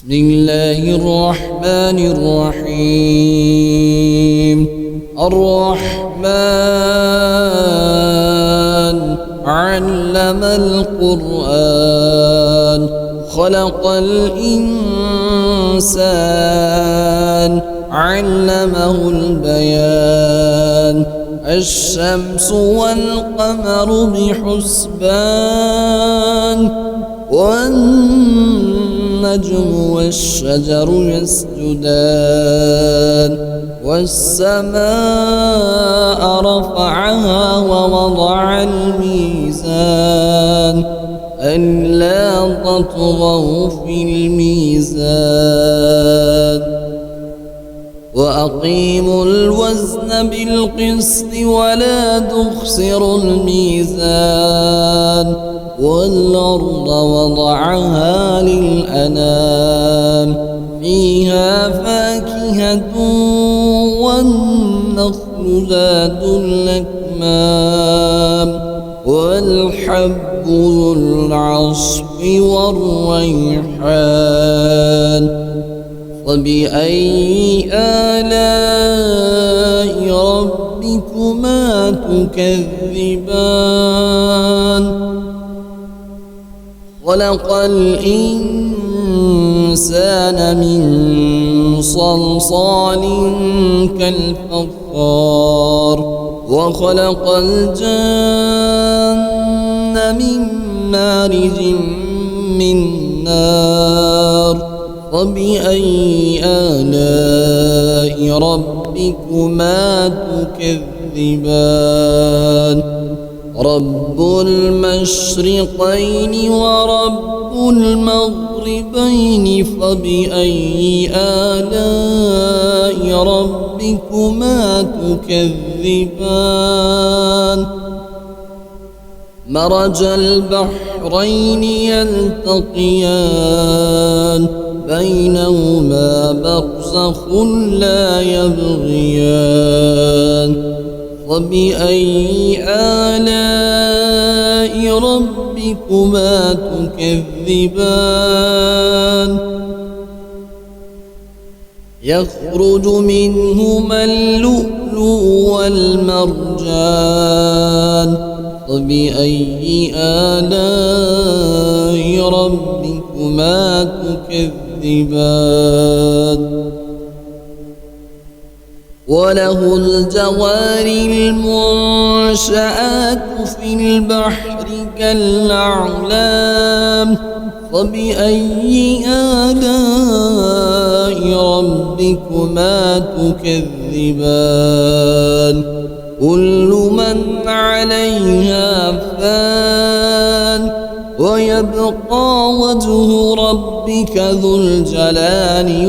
بسم الله الرحمن الرحيم. الرحمن علم القرآن خلق الإنسان علمه البيان. الشمس والقمر بحسبان والنجم والشجر يسجدان. والسماء رفعها ووضع الميزان ألا تطغوا في الميزان وأقيموا الوزن بالقسط ولا تخسروا الميزان. والأرض وضعها للأنام فيها فاكهة والنخل ذات الأكمام والحب ذو العصف والريحان. فبأي آلاء ربكما تكذبان؟ خلق الإنسان من صلصال كالفخار وخلق الجن من مارج من نار. فبأي آلاء ربكما تكذبان؟ رب المشرقين ورب المغربين. فبأي آلاء ربكما تكذبان؟ مرج البحرين يلتقيان بينهما برزخ لا يبغيان. فبأي آلاء ربكما تكذبان؟ يخرج منهما اللؤلؤ والمرجان. فبأي آلاء ربكما تكذبان؟ وله الجوار المنشآت في البحر كالأعلام. فبأي آلاء ربكما تكذبان؟ كل من عليها فان ويبقى وجه ربك ذو الجلال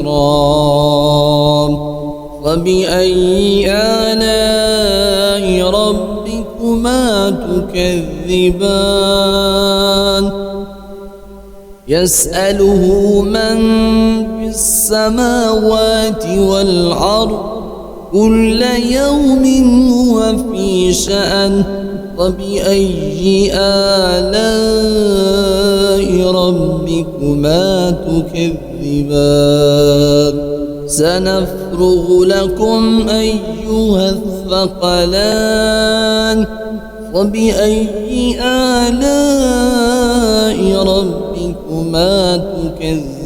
والإكرام. فبأي آلاء ربكما تكذبان؟ يسأله من في السماوات والأرض كل يوم هو في شأن. فبأي آلاء ربكما تكذبان؟ سنفرغ لكم أيها الثقلان. فبأي آلاء ربكما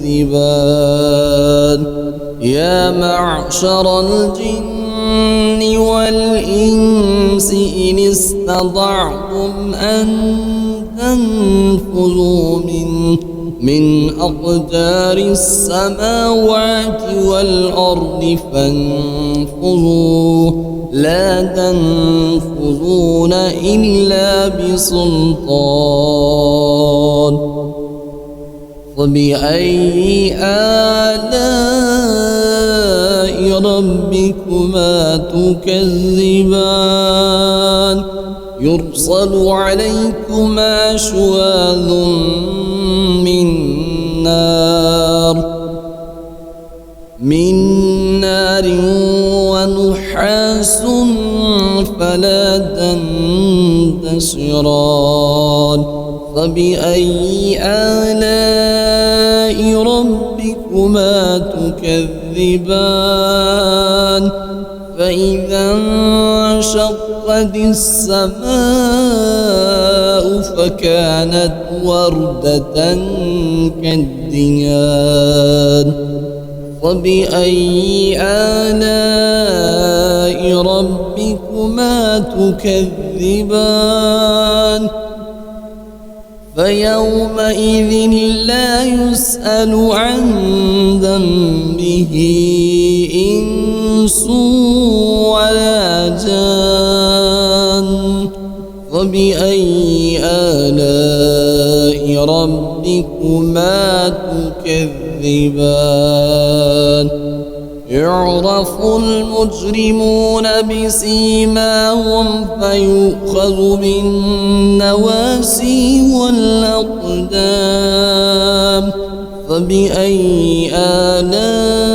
تكذبان؟ يا معشر الجن والإنس إن استطعتم أن تنفذوا من أقدار السماوات والأرض فانفذوا لا تنفذون إلا بسلطان. فبأي آلاء ربكما تكذبان؟ يرسل عليكما شواظ من نار ونحاس فلا تنتصران. فبأي آلاء ربكما تكذبان فإذا انشقت السماء فكانت وردة كالدهان فبأي آلاء ربكما تكذبان فيومئذ لا يسأل عن ذنبه إنس ولا جان فبأي آلاء ربكما تكذبان يعرف المجرمون بسيماهم فيؤخذ بالنواسي والأقدام فبأي آلاء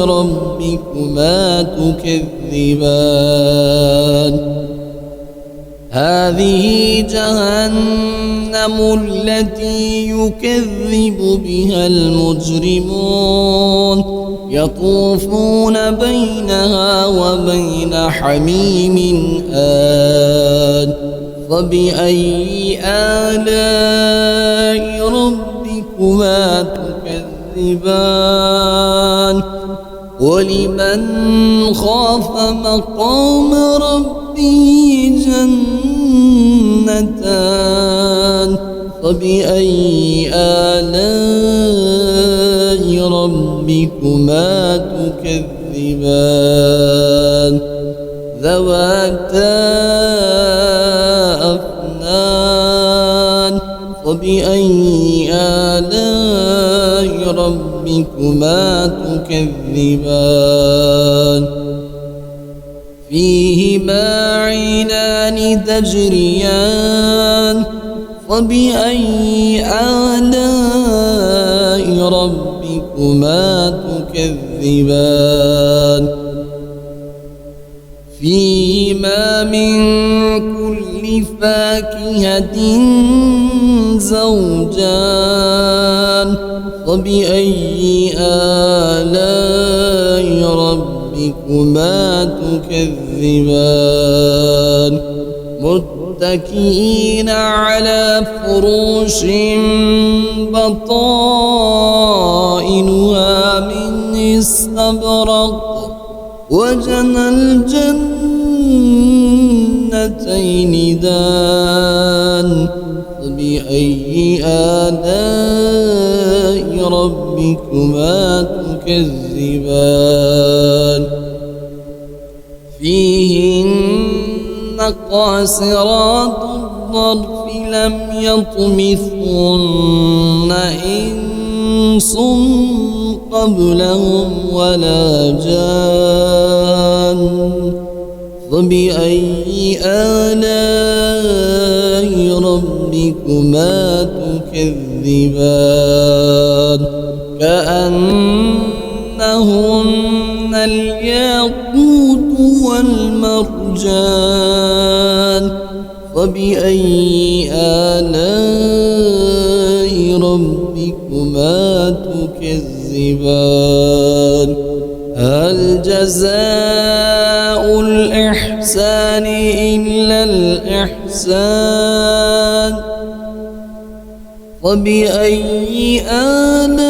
ربكما تكذبان هذه جهنم التي يكذب بها المجرمون يطوفون بينها وبين حميم آن فبأي آلاء ربكما تكذبان ولمن خاف مقام ربه جنتان فبأي آلاء ربكما تكذبان ذواتا أفنان فبأي آلاء ربكما تكذبان فيهما عينان تجريان فبأي آلاء ربكما تكذبان فيهما من كل فاكهة زوجان فبأي آلاء ربكما تكذبان متكئين على فروش بطائنها من استبرق وجنى الجنتين دان فبأي آلاء ربكما تكذبان فيهن قاصرات الطرف لم يطمثهن إنس قبلهم ولا جان فبأي آلاء ربكما تكذبان كأنهن الياقوت والمرجان فبأي آلاء ربكما تكذبان هل جزاء الإحسان إلا الإحسان فبأي آلاء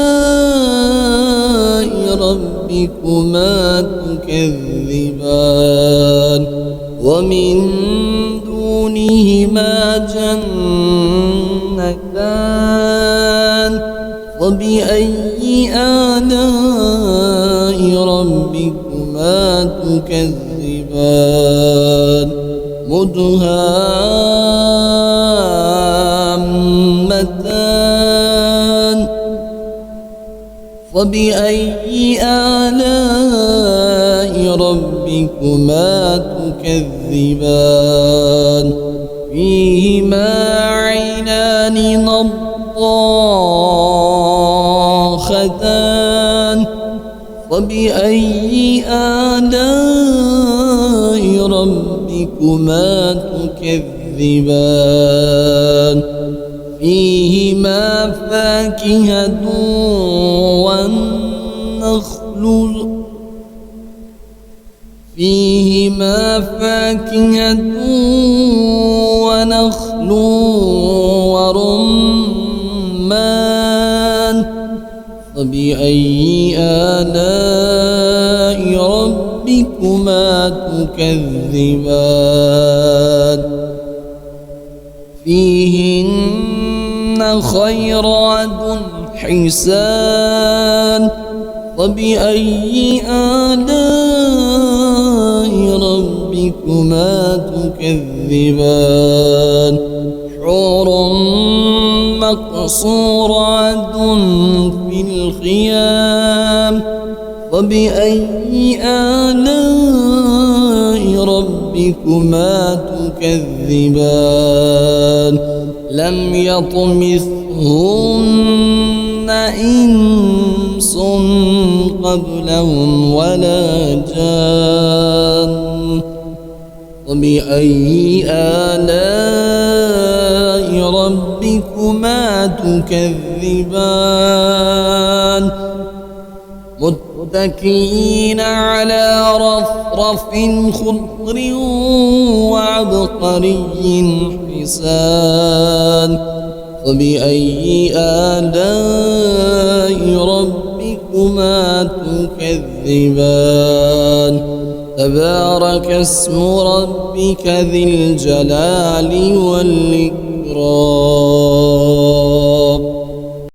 ربكما تكذبان ومن دونهما جنتان فبأي آلاء ربكما تكذبان مدهامتان فبأي آلاء ربكما تكذبان فيهما عينان نضاختان فبأي آلاء ربكما تكذبان فيهما فاكهة ونخل ورمان فبأي آلاء ربكما تكذبان فيهن خيرات حسان فبأي آلاء ربكما تكذبان حور مقصورات في الخيام فبأي آلاء ربكما تكذبان لم يطمثهن إنس قبلهم ولا جان فبأي آلاء ربكما تكذبان متكئين على رفرف خضر وعبقري حسان فبأي آلاء ربكما تكذبان تبارك اسم ربك ذي الجلال والإكرام